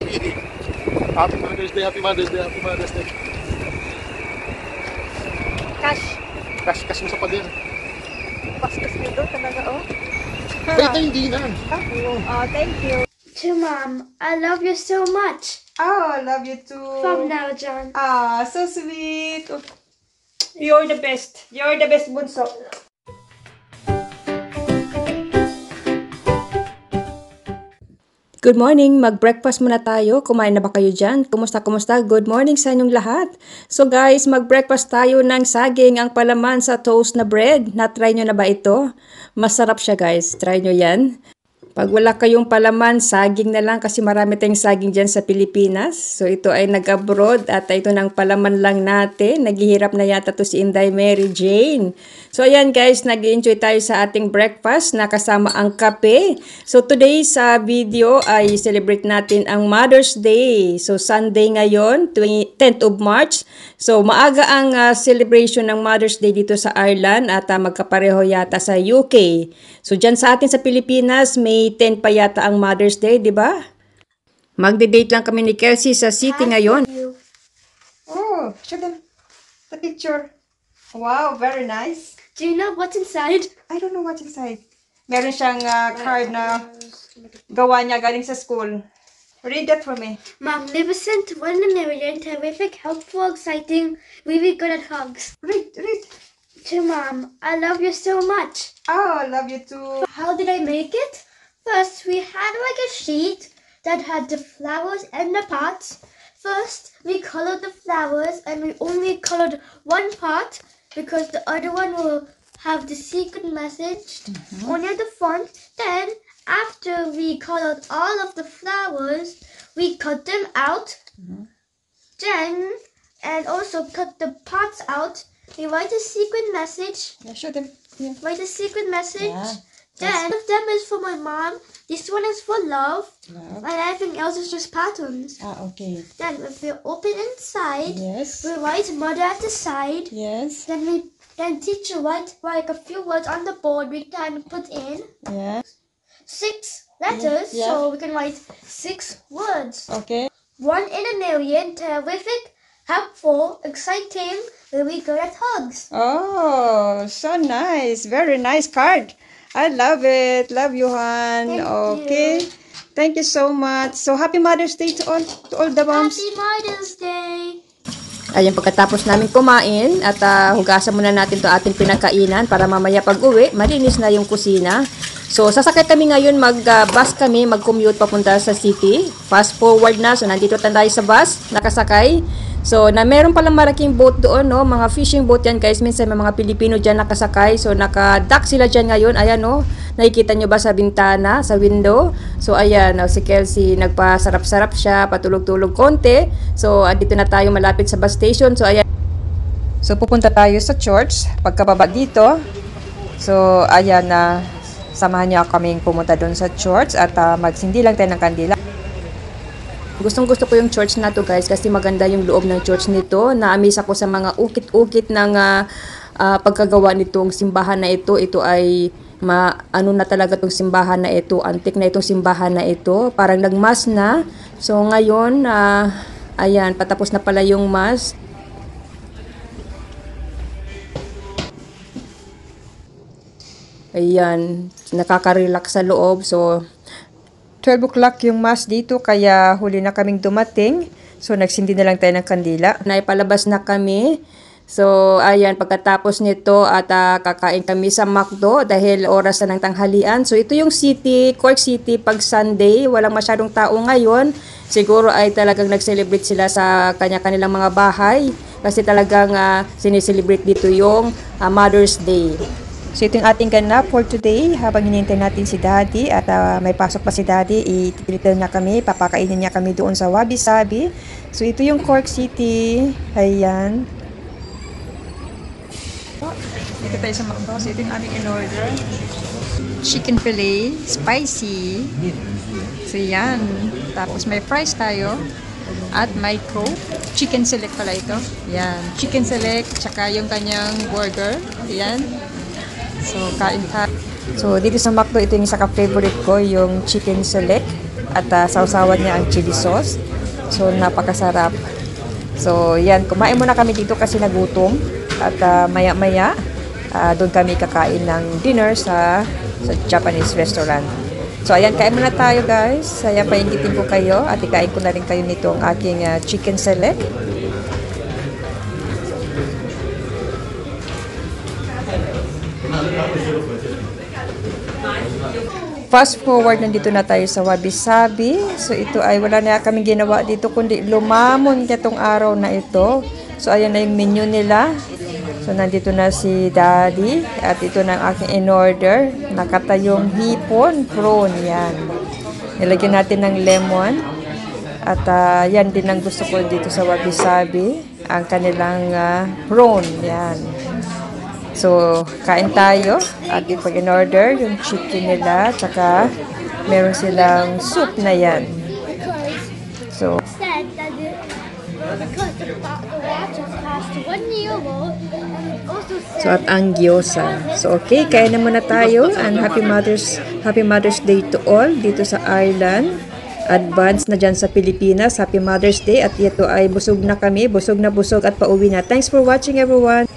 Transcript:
Happy Mother's Day, Happy Mother's Day, Happy Mother's Day. Cash. Cash mo sa pader. Pastos nyo doon talaga, oh. Wait, hindi na. Oh, thank you. To Mom, I love you so much. Oh, I love you too. From now, John. Ah, so sweet. Oh. You're the best. You're the best, bunso. Good morning! Mag-breakfast muna tayo. Kumain na ba kayo dyan? Kumusta? Good morning sa inyong lahat. So guys, mag-breakfast tayo ng saging ang palaman sa toast na bread. Na-try nyo na ba ito? Masarap siya guys. Try nyo yan. Pag wala kayong palaman, saging na lang kasi marami tayong saging dyan sa Pilipinas. So ito ay nag-abroad at ito ng palaman lang natin. Naghihirap na yata to si Inday Mary Jane. So ayan guys, nag-enjoy tayo sa ating breakfast na kasama ang kape. So today sa video ay celebrate natin ang Mother's Day. So Sunday ngayon, 10th of March. So maaga ang celebration ng Mother's Day dito sa Ireland at magkapareho yata sa UK. So dyan sa atin sa Pilipinas, May 10 pa yata ang Mother's Day, di ba? Magde-date lang kami ni Kelsey sa city ngayon. Oh, show them the picture. Wow, very nice. Do you know what's inside? I don't know what's inside. Meron siyang card na gawa niya galing sa school. Read that for me. Magnificent, 1 in a million, terrific, helpful, exciting, really good at hugs. Read. To Mom, I love you so much. Oh, I love you too. How did I make it? First, we had like a sheet that had the flowers and the pots. First, we colored the flowers and we only colored one part because the other one will have the secret message only at the front. Then, after we colored all of the flowers, we cut them out. Then, and also cut the pots out. We write a secret message. Yeah, show them. Yeah. Write a secret message. Yeah. Then, one of them is for my mom. This one is for love. Love. And everything else is just patterns. Ah, okay. Then, if we open inside, Yes. we write mother at the side. Yes. Then teacher write like a few words on the board we can put in. Yeah. 6 letters, Yeah. so we can write 6 words. Okay. 1 in a million, terrific, helpful, exciting, really good at hugs. Oh, so nice. Very nice card. I love it. Love you, Han. Thank Okay. you. Thank you so much. So, happy Mother's Day to all the moms. Happy Mother's Day! Ayan, pagkatapos namin kumain at hugasan muna natin to ating pinakainan para mamaya pag uwi, malinis na yung kusina. So, sasakay kami ngayon, mag-bus kami, mag-commute papunta sa city. Fast forward na, so nandito tayo sa bus, nakasakay. So, meron palang malaking boat doon, no? Mga fishing boat yan, guys. Minsan may mga Pilipino dyan nakasakay. So, naka-dock sila dyan ngayon. Ayan, no? Nakikita nyo ba sa bintana, sa window? So, ayan, no? Si Kelsey, nagpasarap-sarap siya, patulog-tulog konti. So, dito na tayo malapit sa bus station. So, ayan. So, pupunta tayo sa church. Pagkababa dito. So, ayan na. Samahan niyo kaming pumunta doon sa church at magsindi lang tayo ng kandila. Gustong-gusto ko yung church na to guys kasi maganda yung loob ng church nito. Na-amaze ako sa mga ukit-ukit ng pagkagawa nitong simbahan na ito. Ito ay ano na talaga itong simbahan na ito. Antik na itong simbahan na ito. Parang nag-mass na. So ngayon, ayan, patapos na pala yung mass. Ayan, nakaka-relax sa loob. So, 12 o'clock yung mass dito, kaya huli na kaming dumating. So, nagsindi na lang tayo ng kandila. Naipalabas na kami. So, ayan, pagkatapos nito at kakain kami sa McDo dahil oras na ng tanghalian. So, ito yung city, Cork City pag Sunday. Walang masyadong tao ngayon. Siguro ay talagang nag-celebrate sila sa kanya-kanilang mga bahay. Kasi talagang sineselebrate dito yung Mother's Day. So, ito yung ating ganap for today. Habang hinihintay natin si Daddy at may pasok pa si Daddy, ititilitan niya kami, papakainin niya kami doon sa Wabi Sabi. So, ito yung Cork City. Ayan. Dito tayo sa McDo. So, ito yung aming in-order. Chicken fillet, spicy. So, yan. Tapos, may fries tayo. At may Coke. Chicken select pala ito. Yan. Chicken select, tsaka yung kanyang burger. Yan. So, kain ka. So, dito sa McDo, ito yung isa ka-favorite ko, yung chicken select. at sausawan niya ang chili sauce. So, napakasarap. So, yan. Kumain muna kami dito kasi nagutom. At maya-maya, doon kami kakain ng dinner sa Japanese restaurant. So, ayan. Kain muna tayo, guys. Ayan, paingitin ko kayo. At ikain ko na rin kayo nitong aking chicken select. Fast forward, nandito na tayo sa Wabi Sabi. So, ito ay wala na kaming ginawa dito, kundi lumamon itong araw na ito. So, ayan na yung menu nila. So, nandito na si Daddy. At ito na ang aking in-order. Nakatayong hipon, prawn, yan. Nilagyan natin ng lemon. At yan din ang gusto ko dito sa Wabi Sabi. Ang kanilang prawn, yan. So, kain tayo at pag in-order yung chicken nila, tsaka meron silang soup na yan. So, at ang gyoza. So, okay, kain na muna tayo and Happy Mother's Day to all dito sa Ireland. Advance na dyan sa Pilipinas. Happy Mother's Day at ito ay busog na kami, busog na busog at pauwi na. Thanks for watching everyone.